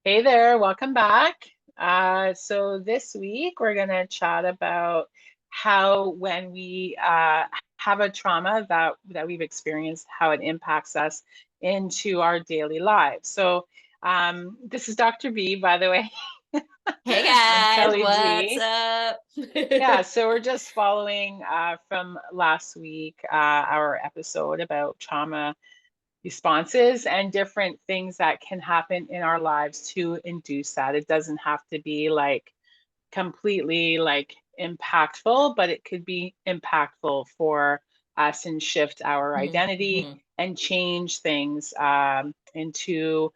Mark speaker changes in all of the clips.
Speaker 1: Hey there, welcome back. So this week we're going to chat about how when we have a trauma that we've experienced, how it impacts us into our daily lives. So this is Dr. B, by the way.
Speaker 2: Hey
Speaker 1: I'm
Speaker 2: guys,
Speaker 1: Kelly
Speaker 2: what's
Speaker 1: G.
Speaker 2: up?
Speaker 1: Yeah, so we're just following from last week, our episode about trauma responses and different things that can happen in our lives to induce that. It doesn't have to be like completely like impactful, but it could be impactful for us and shift our identity
Speaker 2: Mhm.
Speaker 1: and change things into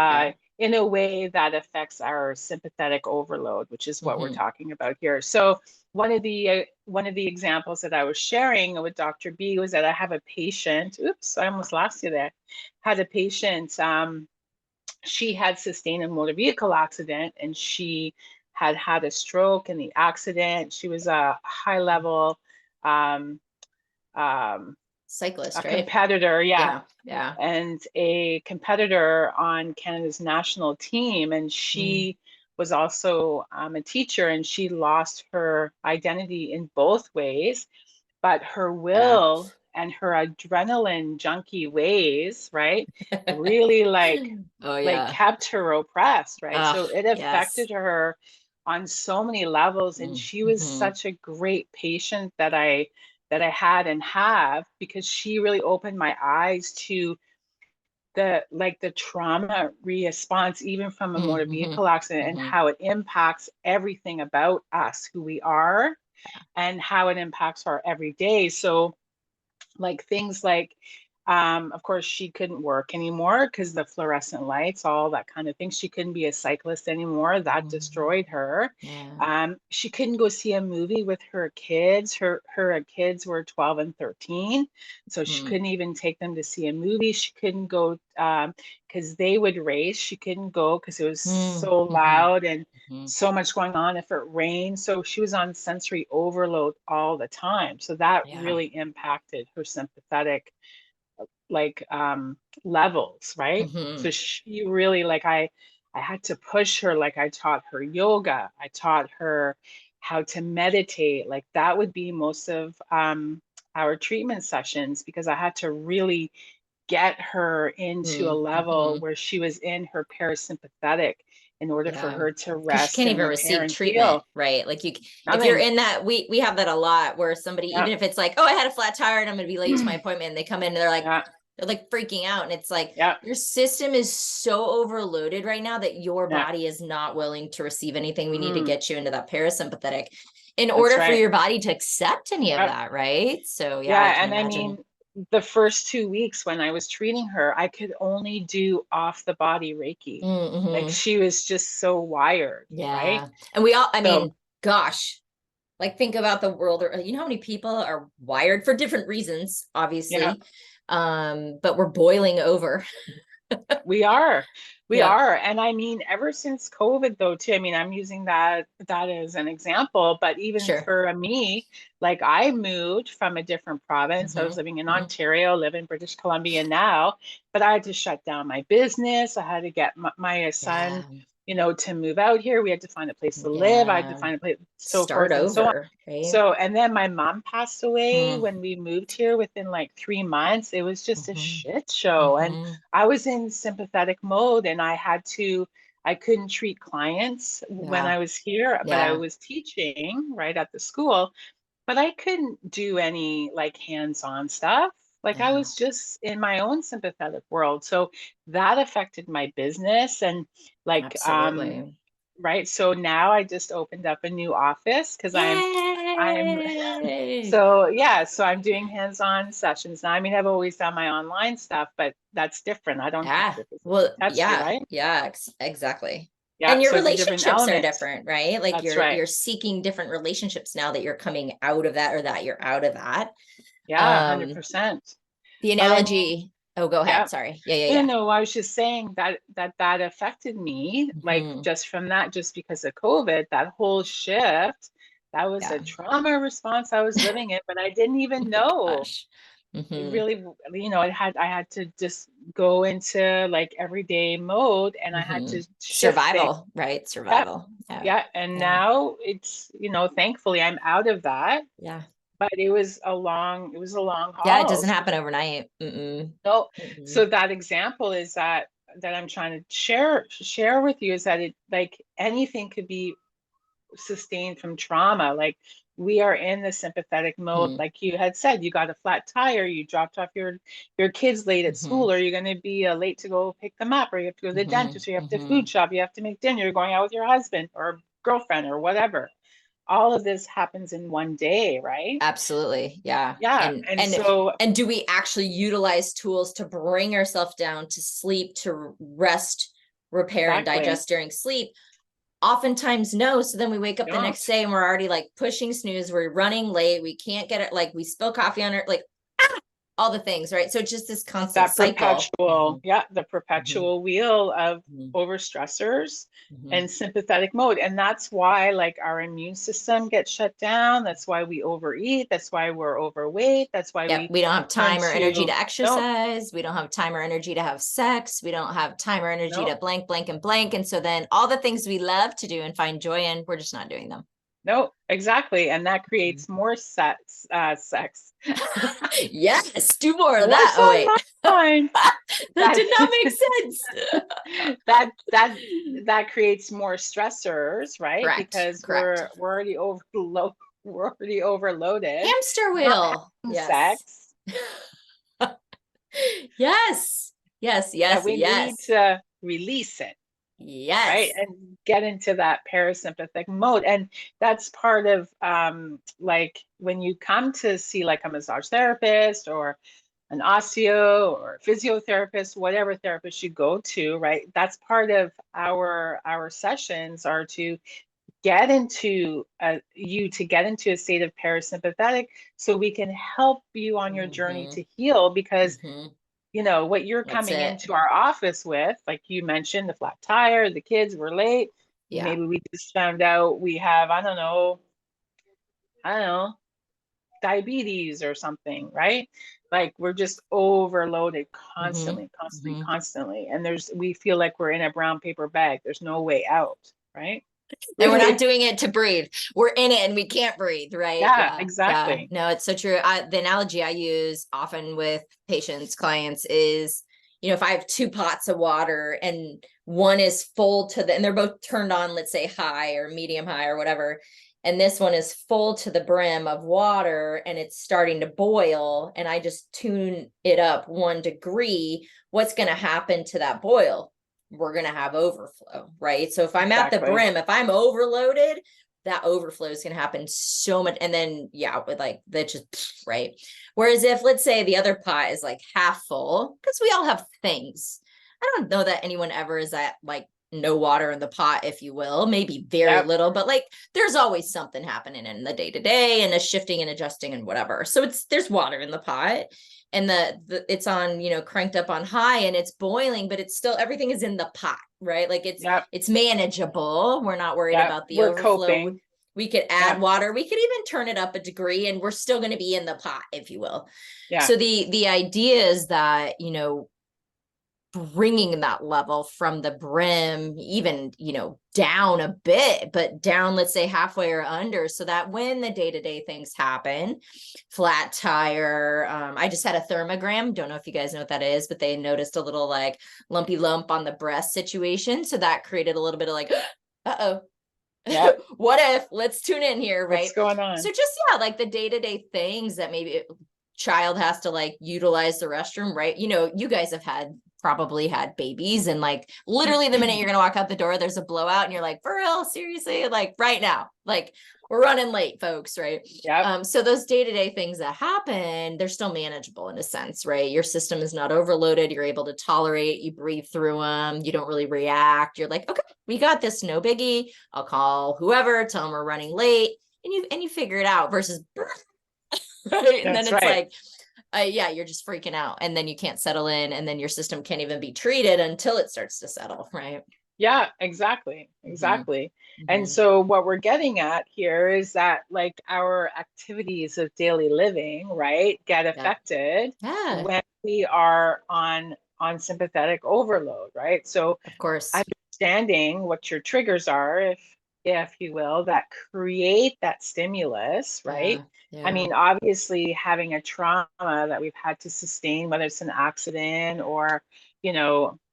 Speaker 2: Yeah.
Speaker 1: in a way that affects our sympathetic overload, which is what we're
Speaker 2: hmm
Speaker 1: talking about here. So one of the examples that I was sharing with Dr. B was that I have a patient. Oops, I almost lost you there. Had a patient. She had sustained a motor vehicle accident, and she had had a stroke in the accident. She was a high level um, um, a
Speaker 2: Cyclist, right?
Speaker 1: competitor, yeah,
Speaker 2: Yeah. Yeah.
Speaker 1: and a competitor on Canada's national team. And
Speaker 2: Mm.
Speaker 1: she was also a teacher, and she lost her identity in both ways, but her
Speaker 2: Yeah.
Speaker 1: will and her adrenaline junkie ways, right, really
Speaker 2: Oh
Speaker 1: like
Speaker 2: yeah.
Speaker 1: kept her oppressed, right?
Speaker 2: Ugh,
Speaker 1: So it
Speaker 2: yes.
Speaker 1: affected her on so many levels, and she was
Speaker 2: Mm-hmm.
Speaker 1: such a great patient that I had and have, because she really opened my eyes to the trauma response even from a motor
Speaker 2: Mm-hmm.
Speaker 1: vehicle accident, and
Speaker 2: hmm
Speaker 1: how it impacts everything about us, who we are, and how it impacts our everyday. So like things like of course she couldn't work anymore because the fluorescent lights, all that kind of thing. She couldn't be a cyclist anymore. That
Speaker 2: hmm
Speaker 1: destroyed her.
Speaker 2: Yeah.
Speaker 1: She couldn't go see a movie with her kids. Her kids were 12 and 13, so she
Speaker 2: Mm.
Speaker 1: couldn't even take them to see a movie. She couldn't go because they would race. She couldn't go because it was so
Speaker 2: Mm-hmm.
Speaker 1: loud and
Speaker 2: hmm
Speaker 1: so much going on if it rained. So she was on sensory overload all the time. So that
Speaker 2: Yeah.
Speaker 1: really impacted her sympathetic like levels, right?
Speaker 2: hmm
Speaker 1: So she really like I had to push her. Like I taught her yoga. I taught her how to meditate. Like that would be most of our treatment sessions, because I had to really get her into a level
Speaker 2: hmm
Speaker 1: where she was in her parasympathetic in order for
Speaker 2: Yeah.
Speaker 1: her to
Speaker 2: Because you
Speaker 1: rest
Speaker 2: can't
Speaker 1: and
Speaker 2: even
Speaker 1: repair
Speaker 2: receive
Speaker 1: and
Speaker 2: treatment,
Speaker 1: heal.
Speaker 2: right? Like if you're
Speaker 1: Nothing.
Speaker 2: in that, we have that a lot where somebody, even
Speaker 1: Yeah.
Speaker 2: if it's like, oh, I had a flat tire and I'm going to be late to my appointment, and they come in and
Speaker 1: Yeah.
Speaker 2: they're like freaking out, and it's like
Speaker 1: Yeah.
Speaker 2: your system is so overloaded right now that your
Speaker 1: Yeah.
Speaker 2: body is not willing to receive anything. We need to
Speaker 1: Mm,
Speaker 2: get you into that parasympathetic in
Speaker 1: that's
Speaker 2: order for
Speaker 1: right.
Speaker 2: your body to accept any of
Speaker 1: Yep.
Speaker 2: that, right? So yeah, I
Speaker 1: Yeah,
Speaker 2: can
Speaker 1: and I
Speaker 2: imagine.
Speaker 1: mean, the first 2 weeks when I was treating her, I could only do off the body Reiki. Like
Speaker 2: Mm-hmm.
Speaker 1: she was just so wired, right?
Speaker 2: Yeah. And we all, I
Speaker 1: So,
Speaker 2: mean, gosh, like think about the world, or you know how many people are wired for different reasons,
Speaker 1: yeah,
Speaker 2: obviously. But we're boiling over.
Speaker 1: we are. We
Speaker 2: Yeah,
Speaker 1: are. And I mean, ever since COVID though, too, I mean, I'm using that as an example, but even
Speaker 2: sure.
Speaker 1: for me, like I moved from a different province. I was
Speaker 2: hmm
Speaker 1: living in
Speaker 2: hmm
Speaker 1: Ontario, live in British Columbia now, but I had to shut down my business. I had to get my son,
Speaker 2: Yeah.
Speaker 1: to move out here. We had to find a place to live. I had to
Speaker 2: Yeah.
Speaker 1: find a place, so
Speaker 2: Start
Speaker 1: forth and so on.
Speaker 2: over, right?
Speaker 1: So, and then my mom passed away
Speaker 2: Hmm.
Speaker 1: when we moved here within like 3 months. It was just a
Speaker 2: hmm
Speaker 1: shit show. And
Speaker 2: hmm
Speaker 1: I was in sympathetic mode, and I couldn't treat clients when
Speaker 2: Yeah.
Speaker 1: I was here, but I
Speaker 2: Yeah.
Speaker 1: was teaching right at the school, but I couldn't do any like hands-on stuff. Like I
Speaker 2: Yeah.
Speaker 1: was just in my own sympathetic world. So that affected my business and like
Speaker 2: Absolutely.
Speaker 1: right. So now I just opened up a new office because I'm
Speaker 2: Yay.
Speaker 1: so yeah, so I'm doing hands-on sessions now. I mean, I've always done my online stuff, but that's different. I don't have
Speaker 2: Yeah.
Speaker 1: to physically
Speaker 2: Well,
Speaker 1: touch you,
Speaker 2: yeah.
Speaker 1: right?
Speaker 2: Yeah, exactly.
Speaker 1: Yeah,
Speaker 2: And your
Speaker 1: so it's a different
Speaker 2: relationships are
Speaker 1: element.
Speaker 2: different, right? Like
Speaker 1: That's
Speaker 2: you're
Speaker 1: right.
Speaker 2: seeking different relationships now that you're coming out of that, or that you're out of that.
Speaker 1: Yeah,
Speaker 2: Um,
Speaker 1: 100%.
Speaker 2: the
Speaker 1: But I mean,
Speaker 2: analogy, oh, go ahead.
Speaker 1: yeah.
Speaker 2: Sorry. Yeah,
Speaker 1: No,
Speaker 2: yeah,
Speaker 1: no, I was just saying that affected me,
Speaker 2: yeah.
Speaker 1: like
Speaker 2: hmm
Speaker 1: just from that, just because of COVID, that whole shift, that was a
Speaker 2: Yeah.
Speaker 1: trauma response I was living in, but I didn't
Speaker 2: Oh
Speaker 1: even
Speaker 2: my
Speaker 1: know.
Speaker 2: gosh.
Speaker 1: it
Speaker 2: Mm-hmm.
Speaker 1: really, I had to just go into like everyday mode, and I had
Speaker 2: Mm-hmm.
Speaker 1: to shift things.
Speaker 2: Survival, right?
Speaker 1: Yeah,
Speaker 2: Survival. Yeah.
Speaker 1: yeah. And
Speaker 2: Yeah.
Speaker 1: now it's, thankfully I'm out of that,
Speaker 2: Yeah.
Speaker 1: but it was a long
Speaker 2: Yeah. It
Speaker 1: haul.
Speaker 2: doesn't happen overnight. Mm-mm.
Speaker 1: So,
Speaker 2: Mm-mm.
Speaker 1: so that example is that I'm trying to share with you, is that it, like, anything could be sustained from trauma. Like, we are in the sympathetic mode.
Speaker 2: Mm-hmm.
Speaker 1: Like you had said, you got a flat tire, you dropped off your kids late at
Speaker 2: Mm-hmm.
Speaker 1: school, or you're going to be late to go pick them up, or you have to go to the
Speaker 2: Mm-hmm.
Speaker 1: dentist, or you have to
Speaker 2: Mm-hmm.
Speaker 1: food shop, you have to make dinner, you're going out with your husband or girlfriend or whatever. All of this happens in one day, right?
Speaker 2: Absolutely. Yeah.
Speaker 1: Yeah.
Speaker 2: And
Speaker 1: And
Speaker 2: and
Speaker 1: so
Speaker 2: and do we actually utilize tools to bring ourselves down to sleep, to rest, repair, and
Speaker 1: exactly,
Speaker 2: digest during sleep? Oftentimes no. So then we wake up the next
Speaker 1: don't.
Speaker 2: day and we're already like pushing snooze, we're running late, we can't get it, like we spill coffee on her, like all the things, right? So it's just this constant
Speaker 1: That
Speaker 2: cycle.
Speaker 1: perpetual,
Speaker 2: Mhm,
Speaker 1: yeah, the
Speaker 2: mhm,
Speaker 1: perpetual wheel of
Speaker 2: mhm,
Speaker 1: overstressors
Speaker 2: mhm.
Speaker 1: and sympathetic mode. And that's why, like, our immune system gets shut down. That's why we overeat. That's why we're overweight. That's why
Speaker 2: Yep,
Speaker 1: we
Speaker 2: we don't have
Speaker 1: turn
Speaker 2: time or energy
Speaker 1: to,
Speaker 2: to
Speaker 1: no,
Speaker 2: exercise. We don't have time or energy to have sex. We don't have time or energy
Speaker 1: no,
Speaker 2: to blank, blank, and blank. And so then all the things we love to do and find joy in, we're just not doing them.
Speaker 1: no, exactly. And that creates more sex.
Speaker 2: Yes, do more of that.
Speaker 1: What's
Speaker 2: Oh,
Speaker 1: on
Speaker 2: wait.
Speaker 1: my mind?
Speaker 2: That
Speaker 1: That
Speaker 2: did not make sense.
Speaker 1: that creates more stressors, right?
Speaker 2: Correct,
Speaker 1: Because
Speaker 2: correct.
Speaker 1: we're already overloaded.
Speaker 2: Hamster
Speaker 1: Not
Speaker 2: wheel.
Speaker 1: having
Speaker 2: Yes.
Speaker 1: sex,
Speaker 2: Yes. Yes,
Speaker 1: that
Speaker 2: yes,
Speaker 1: we need
Speaker 2: yes.
Speaker 1: to release it, right?
Speaker 2: Yes.
Speaker 1: And get into that parasympathetic mode. And that's part of, like, when you come to see like a massage therapist or an osteo or physiotherapist, whatever therapist you go to, right? That's part of our sessions, are to get into a state of parasympathetic, so we can help you on your journey
Speaker 2: Mm-hmm.
Speaker 1: to heal. Because
Speaker 2: Mm-hmm.
Speaker 1: what you're
Speaker 2: That's
Speaker 1: coming
Speaker 2: it.
Speaker 1: into our office with, like you mentioned, the flat tire, the kids were late,
Speaker 2: Yeah.
Speaker 1: maybe we just found out we have, I don't know, diabetes or something, right? Like, we're just overloaded
Speaker 2: Mm-hmm.
Speaker 1: constantly, constantly,
Speaker 2: Mm-hmm.
Speaker 1: constantly. And we feel like we're in a brown paper bag. There's no way out, right?
Speaker 2: And we're not
Speaker 1: Really.
Speaker 2: doing it to breathe. We're in it and we can't breathe, right?
Speaker 1: Yeah,
Speaker 2: Yeah. Yeah.
Speaker 1: exactly.
Speaker 2: No, it's so true. The analogy I use often with patients, clients is, if I have two pots of water and one is full and they're both turned on, let's say high or medium high or whatever, and this one is full to the brim of water and it's starting to boil, and I just tune it up 1 degree, what's going to happen to that boil? We're going to have overflow, right? So if I'm at the
Speaker 1: Exactly.
Speaker 2: brim, if I'm overloaded, that overflow is going to happen so much. And then, yeah, with like that, just right. Whereas if, let's say, the other pot is like half full, because we all have things. I don't know that anyone ever is at like no water in the pot, if you will, maybe very
Speaker 1: Yep.
Speaker 2: little, but like there's always something happening in the day to day and a shifting and adjusting and whatever. So there's water in the pot, and it's on, cranked up on high and it's boiling, but it's still, everything is in the pot, right? Like
Speaker 1: Yep.
Speaker 2: it's manageable. We're not worried
Speaker 1: Yep.
Speaker 2: about the
Speaker 1: We're
Speaker 2: overflow.
Speaker 1: coping.
Speaker 2: We could add
Speaker 1: Yep.
Speaker 2: water, we could even turn it up 1 degree, and we're still going to be in the pot, if you will.
Speaker 1: Yeah.
Speaker 2: So the idea is that, bringing that level from the brim, even, down a bit, but down, let's say halfway or under, so that when the day-to-day things happen, flat tire, I just had a thermogram, don't know if you guys know what that is, but they noticed a little like lumpy lump on the breast situation, so that created a little bit of like, uh-oh.
Speaker 1: Yep.
Speaker 2: What if, let's tune in here, right?
Speaker 1: What's going
Speaker 2: So
Speaker 1: on?
Speaker 2: just, yeah, like the day-to-day things that maybe child has to like utilize the restroom, right? You guys have probably had babies, and like literally the minute you're gonna walk out the door, there's a blowout, and you're like, for real, seriously, like right now, like we're running late, folks, right?
Speaker 1: Yep.
Speaker 2: So those day-to-day things that happen, they're still manageable in a sense, right? Your system is not overloaded, you're able to tolerate, you breathe through them, you don't really react, you're like, okay, we got this, no biggie, I'll call whoever, tell them we're running late, and you figure it out, versus right, and then
Speaker 1: That's
Speaker 2: it's
Speaker 1: right.
Speaker 2: like, yeah, you're just freaking out, and then you can't settle in, and then your system can't even be treated until it starts to settle, right?
Speaker 1: Yeah, exactly.
Speaker 2: Hmm.
Speaker 1: Exactly. And
Speaker 2: Hmm.
Speaker 1: so what we're getting at here is that like our activities of daily living, right, get
Speaker 2: Yeah.
Speaker 1: affected
Speaker 2: Yeah,
Speaker 1: when we are on sympathetic overload, right? So
Speaker 2: of course.
Speaker 1: understanding what your triggers are, if you will, that create that stimulus, right?
Speaker 2: Yeah.
Speaker 1: I
Speaker 2: Yeah.
Speaker 1: mean, obviously having a trauma that we've had to sustain, whether it's an accident or,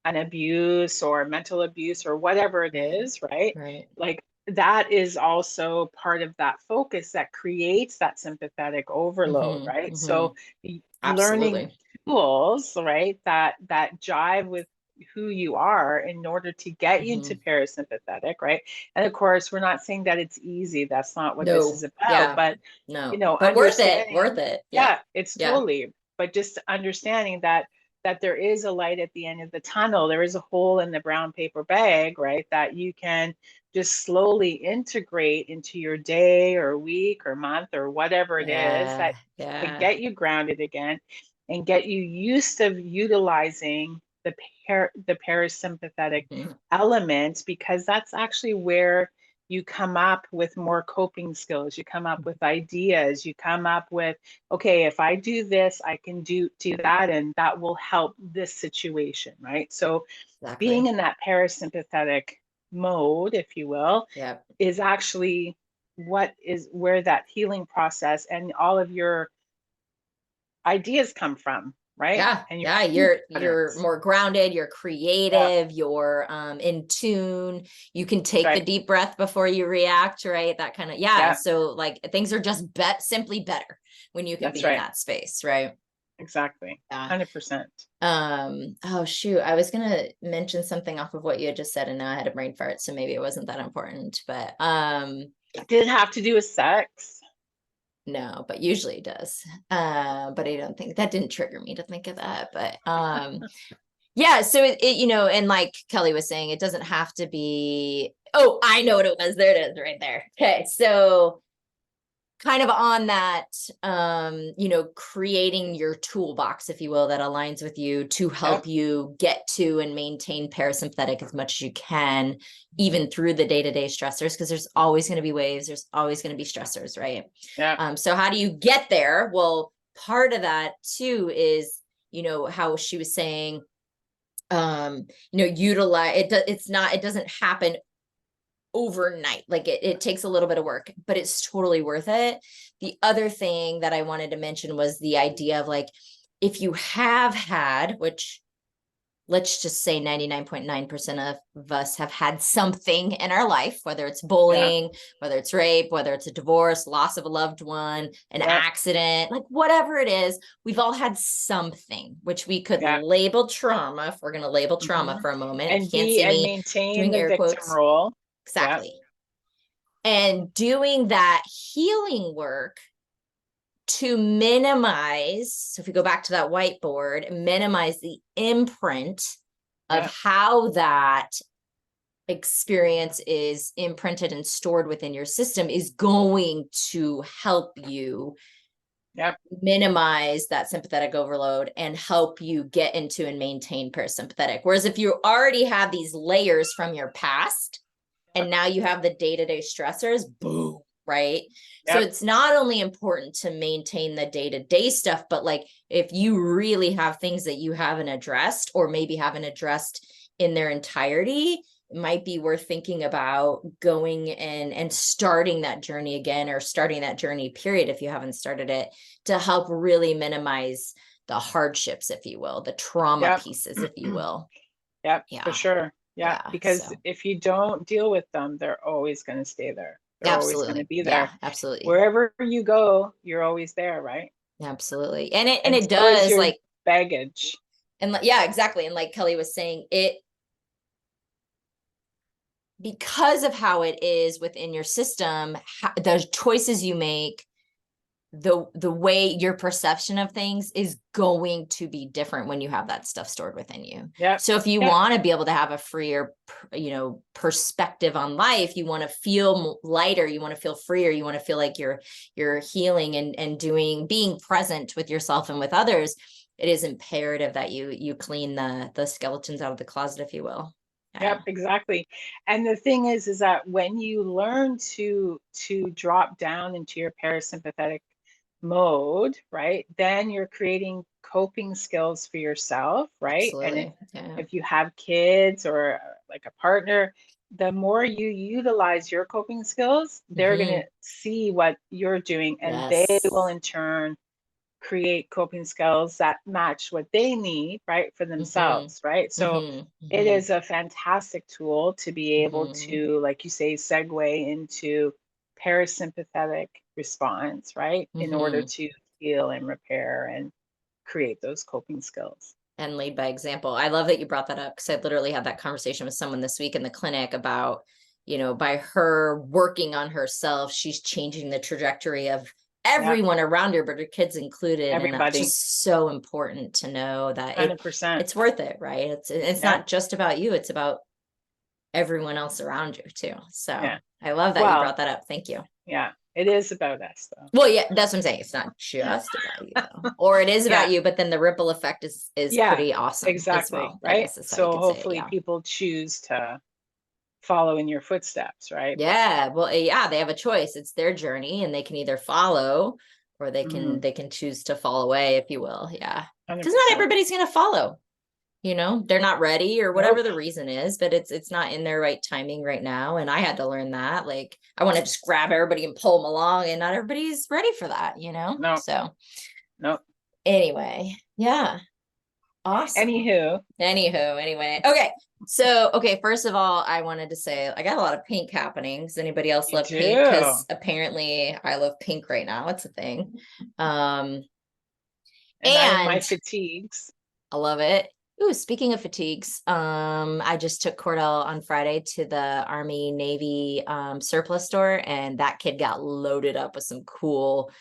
Speaker 1: an abuse or mental abuse or whatever it
Speaker 2: Right.
Speaker 1: is, right?
Speaker 2: Right.
Speaker 1: Like that is also part of that focus that creates that sympathetic overload,
Speaker 2: Hmm.
Speaker 1: right?
Speaker 2: Hmm.
Speaker 1: So learning
Speaker 2: Absolutely.
Speaker 1: tools, right, that jive with who you are in order to get you into
Speaker 2: Hmm.
Speaker 1: parasympathetic, right? And of course, we're not saying that it's easy. That's not what this is
Speaker 2: No.
Speaker 1: about.
Speaker 2: Yeah.
Speaker 1: But
Speaker 2: No. But worth it. Worth
Speaker 1: understanding,
Speaker 2: it. Yeah.
Speaker 1: yeah, it's
Speaker 2: Yeah.
Speaker 1: totally. But just understanding that there is a light at the end of the tunnel. There is a hole in the brown paper bag, right? That you can just slowly integrate into your day or week or month or whatever it is
Speaker 2: Yeah.
Speaker 1: that to
Speaker 2: Yeah.
Speaker 1: get you grounded again and get you used to utilizing the parasympathetic
Speaker 2: Mhm.
Speaker 1: element, because that's actually where you come up with more coping skills, you come up with ideas, you come up with, okay, if I do this, I can do that, and that will help this situation, right? So being
Speaker 2: Exactly.
Speaker 1: in that parasympathetic mode, if you will,
Speaker 2: Yeah.
Speaker 1: is actually what is where that healing process and all of your ideas come from, right?
Speaker 2: Yeah.
Speaker 1: And your
Speaker 2: Yeah.
Speaker 1: thinking
Speaker 2: You're
Speaker 1: patterns.
Speaker 2: more grounded, you're
Speaker 1: Yeah,
Speaker 2: creative, you're in tune. You can take the
Speaker 1: right.
Speaker 2: deep breath before you react, right? That kind of, yeah.
Speaker 1: Yeah,
Speaker 2: So like things are just simply better when you can
Speaker 1: that's
Speaker 2: be in
Speaker 1: right.
Speaker 2: that space, right?
Speaker 1: Exactly.
Speaker 2: Yeah.
Speaker 1: 100%.
Speaker 2: Oh shoot, I was gonna mention something off of what you had just said, and now I had a brain fart, so maybe it wasn't that important. But
Speaker 1: Did it have to do with sex?
Speaker 2: no, but usually it does. But I don't think that didn't trigger me to think of that. But yeah, so and like Kelly was saying, it doesn't have to be, oh, I know what it was. There it is right there. Okay, so kind of on that, creating your toolbox, if you will, that aligns with you to
Speaker 1: Yep.
Speaker 2: help you get to and maintain parasympathetic as much as you can, even through the day-to-day stressors, because there's always going to be waves, there's always going to be stressors, right?
Speaker 1: Yep.
Speaker 2: So how do you get there? Well, part of that too is, how she was saying, utilize it. It doesn't happen overnight. Like it takes a little bit of work, but it's totally worth it. The other thing that I wanted to mention was the idea of like, if you have had, which let's just say 99.9% of us have had something in our life, whether it's
Speaker 1: Yeah.
Speaker 2: bullying, whether it's rape, whether it's a divorce, loss of a loved one, an
Speaker 1: Yep.
Speaker 2: accident, like whatever it is, we've all had something which we could
Speaker 1: Yeah.
Speaker 2: label trauma. If we're going to label trauma
Speaker 1: Hmm.
Speaker 2: for a moment, if
Speaker 1: And
Speaker 2: you can't
Speaker 1: be
Speaker 2: see
Speaker 1: and
Speaker 2: me
Speaker 1: maintain
Speaker 2: doing
Speaker 1: the
Speaker 2: air
Speaker 1: victim
Speaker 2: quotes.
Speaker 1: role. Yeah.
Speaker 2: Exactly. And doing that healing work to minimize, so if we go back to that whiteboard, minimize the imprint of
Speaker 1: Yeah.
Speaker 2: how that experience is imprinted and stored within your system is going to help you
Speaker 1: Yep.
Speaker 2: minimize that sympathetic overload and help you get into and maintain parasympathetic. Whereas if you already have these layers from your past, and now you have the day-to-day stressors, boom, right? So
Speaker 1: Yep.
Speaker 2: it's not only important to maintain the day-to-day stuff, but like if you really have things that you haven't addressed or maybe haven't addressed in their entirety, it might be worth thinking about going and starting that journey again, or starting that journey period if you haven't started it, to help really minimize the hardships, if you will, the trauma
Speaker 1: Yep.
Speaker 2: pieces, if you will.
Speaker 1: Yep. For
Speaker 2: Yeah.
Speaker 1: sure. Yeah.
Speaker 2: Yeah.
Speaker 1: Because
Speaker 2: So
Speaker 1: if you don't deal with them, they're always going to stay there. They're always going to
Speaker 2: absolutely.
Speaker 1: be
Speaker 2: Yeah,
Speaker 1: there.
Speaker 2: absolutely.
Speaker 1: Wherever you go, you're always there, right?
Speaker 2: Absolutely. And
Speaker 1: And
Speaker 2: it
Speaker 1: so is
Speaker 2: does
Speaker 1: your
Speaker 2: like,
Speaker 1: baggage.
Speaker 2: and yeah, exactly. And like Kelly was saying, it, because of how it is within your system, the choices you make, the way your perception of things is going to be different when you have that stuff stored within you.
Speaker 1: Yep.
Speaker 2: So if you
Speaker 1: Yep.
Speaker 2: want to be able to have a freer, perspective on life, you want to feel lighter, you want to feel freer, you want to feel like you're healing and being present with yourself and with others, it is imperative that you clean the skeletons out of the closet, if you will.
Speaker 1: Yep, exactly. And the thing is that when you learn to drop down into your parasympathetic mode, right, then you're creating coping skills for yourself, right? And
Speaker 2: Absolutely. Yeah.
Speaker 1: if you have kids or like a partner, the more you utilize your coping skills, they're going
Speaker 2: Hmm.
Speaker 1: to see what you're doing, and they will
Speaker 2: Yes.
Speaker 1: in turn create coping skills that match what they need, right, for
Speaker 2: Hmm.
Speaker 1: themselves, right? So
Speaker 2: Hmm.
Speaker 1: it
Speaker 2: Hmm.
Speaker 1: is a fantastic tool to be able
Speaker 2: Hmm.
Speaker 1: to, like you say, segue into parasympathetic response, right, in order
Speaker 2: Hmm.
Speaker 1: to heal and repair and create those coping skills.
Speaker 2: And lead by example. I love that you brought that up because I literally had that conversation with someone this week in the clinic about, by her working on herself, she's changing the trajectory of
Speaker 1: Yeah,
Speaker 2: everyone around her, but her kids included. And that's
Speaker 1: everybody,
Speaker 2: just so important to know that
Speaker 1: 100%.
Speaker 2: it's worth it, right? It's
Speaker 1: Yeah,
Speaker 2: not just about you, it's about everyone else around you too. So
Speaker 1: yeah.
Speaker 2: I love that you
Speaker 1: Well,
Speaker 2: brought that up. Thank you.
Speaker 1: yeah, it is about us though.
Speaker 2: Well, yeah, that's what I'm saying. It's not just about you though. Or it is about
Speaker 1: Yeah,
Speaker 2: you, but then the ripple effect is
Speaker 1: yeah,
Speaker 2: pretty awesome as
Speaker 1: exactly,
Speaker 2: well. I
Speaker 1: right?
Speaker 2: guess is how you
Speaker 1: So
Speaker 2: could say it.
Speaker 1: hopefully
Speaker 2: Yeah.
Speaker 1: people choose to follow in your footsteps, right? But
Speaker 2: Yeah. Well, yeah, they have a choice. It's their journey and they can either follow or they
Speaker 1: mhm,
Speaker 2: can choose to fall away, if you will. Yeah. Because not
Speaker 1: 100%.
Speaker 2: everybody's gonna follow. They're not ready or whatever
Speaker 1: Nope.
Speaker 2: the reason is, but it's not in their right timing right now. And I had to learn that. Like I want to just grab everybody and pull them along, and not everybody's ready for that.
Speaker 1: No,
Speaker 2: So
Speaker 1: no.
Speaker 2: anyway, yeah. Awesome.
Speaker 1: Anywho,
Speaker 2: Anyway. Okay. First of all, I wanted to say I got a lot of pink happening. Does anybody else
Speaker 1: you
Speaker 2: love pink?
Speaker 1: do.
Speaker 2: Because apparently I love pink right now. It's a thing. Um,
Speaker 1: And I'm in my
Speaker 2: and
Speaker 1: fatigues.
Speaker 2: I love it. Ooh, speaking of fatigues, I just took Cordell on Friday to the Army Navy surplus store, and that kid got loaded up with some cool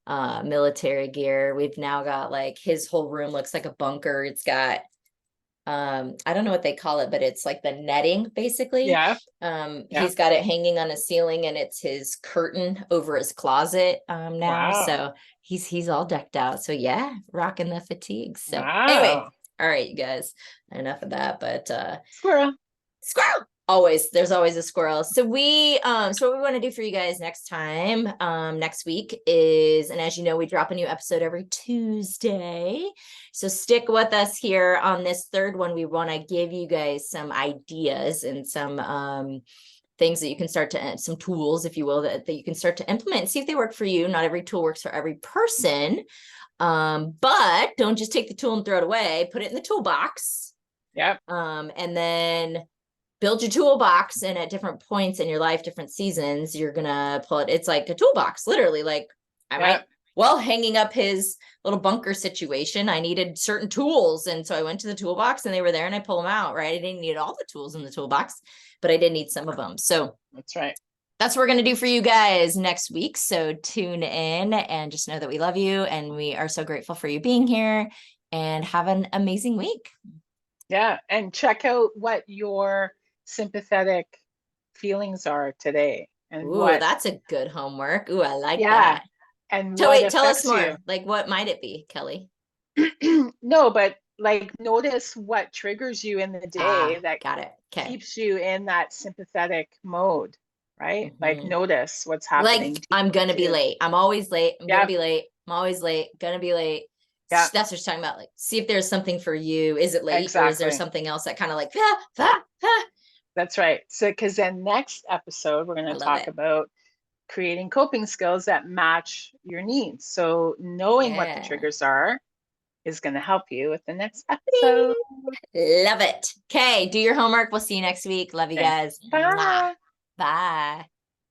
Speaker 2: military gear. We've now got like his whole room looks like a bunker. It's got I don't know what they call it, but it's like the netting basically.
Speaker 1: Yeah, yeah.
Speaker 2: He's got it hanging on the ceiling, and it's his curtain over his closet now.
Speaker 1: Wow.
Speaker 2: So he's all decked out. So yeah, rocking the fatigues. So anyway,
Speaker 1: Wow.
Speaker 2: all right, you guys, enough of that. But
Speaker 1: Squirrel.
Speaker 2: squirrel. There's always a squirrel. So what we want to do for you guys next week is, and as you know, we drop a new episode every Tuesday. So stick with us here on this third one. We want to give you guys some ideas and some things that you can start to, some tools, if you will, that you can start to implement and see if they work for you. Not every tool works for every person. But don't just take the tool and throw it away. Put it in the toolbox.
Speaker 1: Yep.
Speaker 2: And then build your toolbox, and at different points in your life, different seasons, you're gonna pull it. It's like a toolbox, literally. Like
Speaker 1: Yep.
Speaker 2: hanging up his little bunker situation, I needed certain tools, and so I went to the toolbox and they were there, and I pull them out. Right, I didn't need all the tools in the toolbox, but I did need some of them. So
Speaker 1: That's right.
Speaker 2: that's what we're going to do for you guys next week. So tune in and just know that we love you and we are so grateful for you being here, and have an amazing week.
Speaker 1: Yeah. And check out what your sympathetic feelings are today and
Speaker 2: Ooh,
Speaker 1: what,
Speaker 2: that's a good homework. Ooh, I like
Speaker 1: yeah,
Speaker 2: that.
Speaker 1: and
Speaker 2: So
Speaker 1: what
Speaker 2: wait, tell us
Speaker 1: affects you.
Speaker 2: more. Like, what might it be, Kelly?
Speaker 1: No, but like notice what triggers you in the day
Speaker 2: Ah,
Speaker 1: that
Speaker 2: got it. Okay.
Speaker 1: keeps you in that sympathetic mode, right? Like
Speaker 2: Hmm.
Speaker 1: notice what's
Speaker 2: Like,
Speaker 1: happening to
Speaker 2: I'm
Speaker 1: you
Speaker 2: gonna be
Speaker 1: too.
Speaker 2: late. I'm always late. I'm gonna
Speaker 1: Yeah,
Speaker 2: be late. I'm always late. Gonna be late.
Speaker 1: yeah,
Speaker 2: That's what you're talking about. Like, see if there's something for you. Is it late, or is there
Speaker 1: exactly.
Speaker 2: something else that kind of like, ah, ah, ah.
Speaker 1: That's right. So, because then next episode, we're going
Speaker 2: I
Speaker 1: to
Speaker 2: love
Speaker 1: talk
Speaker 2: it.
Speaker 1: about creating coping skills that match your needs. So, knowing what the
Speaker 2: Yeah.
Speaker 1: triggers are is going to help you with the next episode.
Speaker 2: Love it. Okay, do your homework. We'll see you next week. Love you
Speaker 1: Okay.
Speaker 2: guys. Mwah.
Speaker 1: Bye.
Speaker 2: Bye.